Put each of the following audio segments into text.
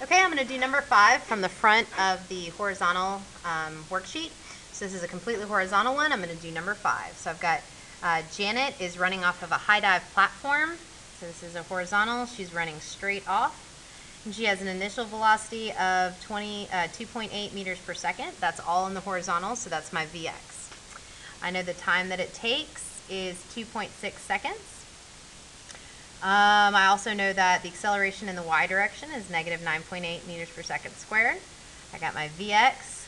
Okay, I'm going to do number 5 from the front of the horizontal worksheet. So this is a completely horizontal one. I'm going to do number 5. So I've got Janet is running off of a high dive platform. So this is a horizontal. She's running straight off. And she has an initial velocity of 2.8 meters per second. That's all in the horizontal, so that's my Vx. I know the time that it takes is 2.6 seconds. I also know that the acceleration in the y direction is negative 9.8 meters per second squared. I got my Vx,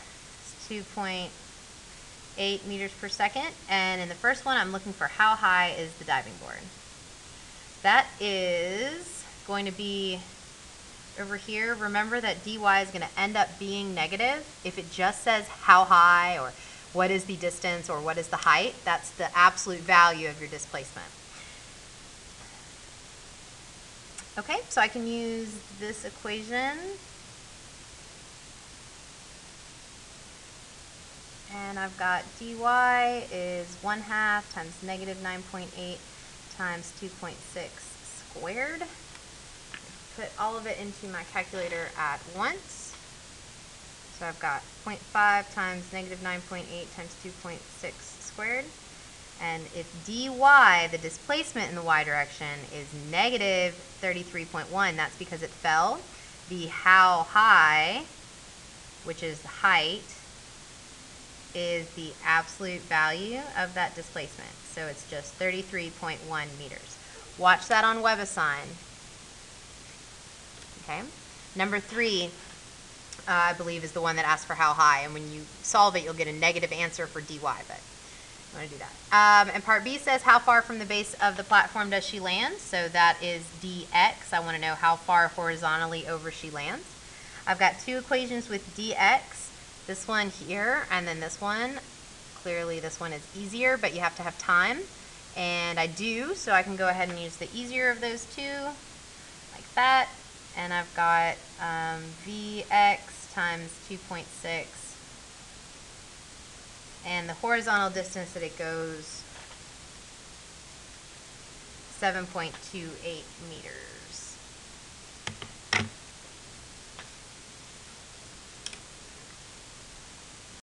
2.8 meters per second, and in the first one I'm looking for how high is the diving board. That is going to be over here. Remember that dy is going to end up being negative. If it just says how high or what is the distance or what is the height, that's the absolute value of your displacement. Okay, so I can use this equation, and I've got dy is 1/2 times negative 9.8 times 2.6 squared. Put all of it into my calculator at once. So I've got 0.5 times negative 9.8 times 2.6 squared. And if dy, the displacement in the y direction, is negative 33.1, that's because it fell. The how high, which is the height, is the absolute value of that displacement. So it's just 33.1 meters. Watch that on WebAssign. Okay. Number 3, I believe, is the one that asks for how high. And when you solve it, you'll get a negative answer for dy, but I'm going to do that. And part B says, how far from the base of the platform does she land? So that is dx. I want to know how far horizontally over she lands. I've got 2 equations with dx. This one here and then this one. Clearly this one is easier, but you have to have time. And I do, so I can go ahead and use the easier of those 2, like that. And I've got Vx times 2.6. And the horizontal distance that it goes, 7.28 meters.